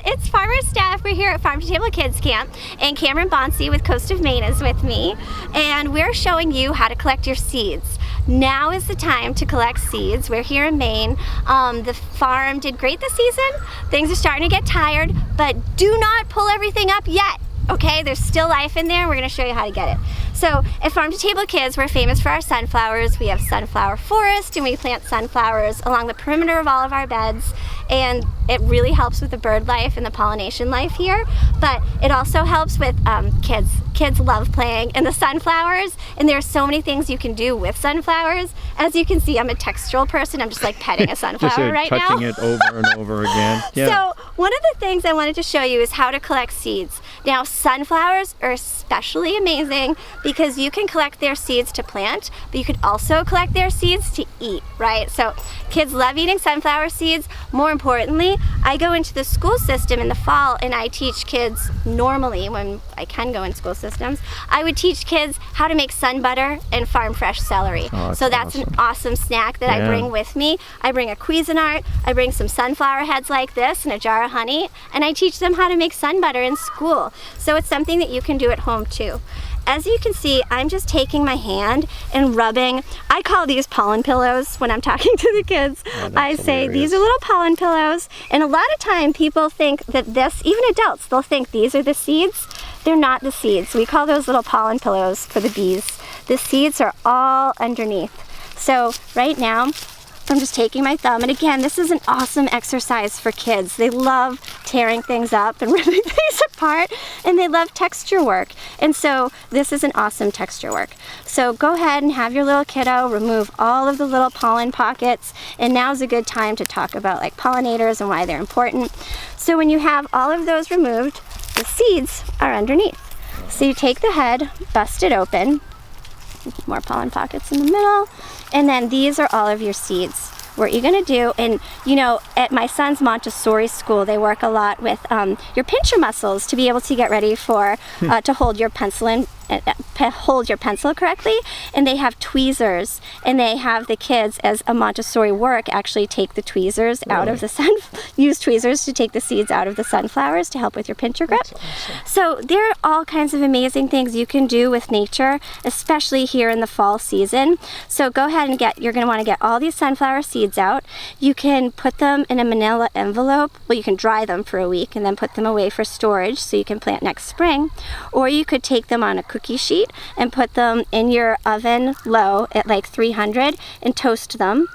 it's Farmer Steph. We're here at Farm to Table Kids Camp, and Cameron Bonsi with Coast of Maine is with me, and we're showing you how to collect your seeds. Now is the time to collect seeds. We're here in Maine. The farm did great this season. Things are starting to get tired, but do not pull everything up yet. Okay, there's still life in there. We're gonna show you how to get it. So at Farm to Table Kids, we're famous for our sunflowers. We have sunflower forest, and we plant sunflowers along the perimeter of all of our beds. And it really helps with the bird life and the pollination life here. But it also helps with kids. Kids love playing in the sunflowers, and there are so many things you can do with sunflowers. As you can see, I'm a textural person. I'm just like petting a sunflower right now. Touching it over and over again. Yeah. So one of the things I wanted to show you is how to collect seeds. Now, sunflowers are especially amazing because you can collect their seeds to plant, but you could also collect their seeds to eat, right? So kids love eating sunflower seeds. More importantly, I go into the school system in the fall and I teach kids normally, when I can go in school systems, I would teach kids how to make sun butter and farm fresh celery. Oh, so that's awesome. an awesome snack that I bring with me. I bring a Cuisinart, I bring some sunflower heads like this and a jar of honey, and I teach them how to make sun butter in school. So it's something that you can do at home too. As you can see, I'm just taking my hand and rubbing. I call these pollen pillows when I'm talking to the kids. Oh, I say, hilarious. these are little pollen pillows. And a lot of time people think that this, even adults, they'll think these are the seeds. They're not the seeds. We call those little pollen pillows for the bees. The seeds are all underneath. So right now, I'm just taking my thumb, and again, this is an awesome exercise for kids. They love tearing things up and ripping things apart, and they love texture work. And so this is an awesome texture work. So go ahead and have your little kiddo remove all of the little pollen pockets, and now's a good time to talk about like pollinators and why they're important. So when you have all of those removed, the seeds are underneath. So you take the head, bust it open, more pollen pockets in the middle, and then these are all of your seeds. What you're gonna do, and you know, at my son's Montessori school, they work a lot with your pincher muscles to be able to get ready for to hold your pencil correctly. And they have tweezers, and they have the kids, as a Montessori work, actually take the tweezers out of the use tweezers to take the seeds out of the sunflowers to help with your pincher grip. Awesome. So there are all kinds of amazing things you can do with nature, especially here in the fall season. So go ahead and you're gonna wanna get all these sunflower seeds out. You can put them in a manila envelope. Well, you can dry them for a week and then put them away for storage so you can plant next spring. Or you could take them on a cookie sheet and put them in your oven low at like 300 and toast them.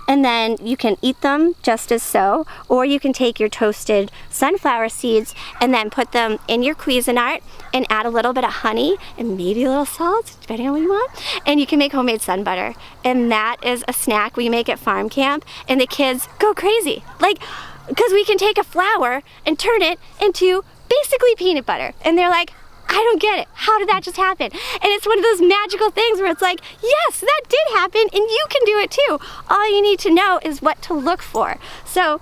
And then you can eat them just as so, or you can take your toasted sunflower seeds and then put them in your Cuisinart and add a little bit of honey and maybe a little salt, depending on what you want, and you can make homemade sun butter. And that is a snack we make at farm camp, and the kids go crazy. Like, because we can take a flour and turn it into basically peanut butter. And they're like, I don't get it. How did that just happen? And it's one of those magical things where it's like, yes, that did happen, and you can do it too. All you need to know is what to look for. So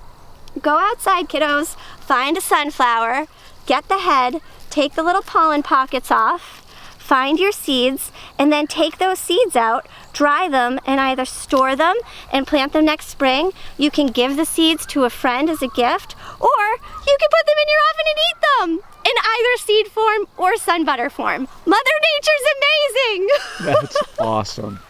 go outside, kiddos, find a sunflower, get the head, take the little pollen pockets off, find your seeds, and then take those seeds out, dry them, and either store them and plant them next spring. You can give the seeds to a friend as a gift, or you can put them in your oven and eat them in either seed form or sun butter form. Mother Nature's amazing! That's awesome.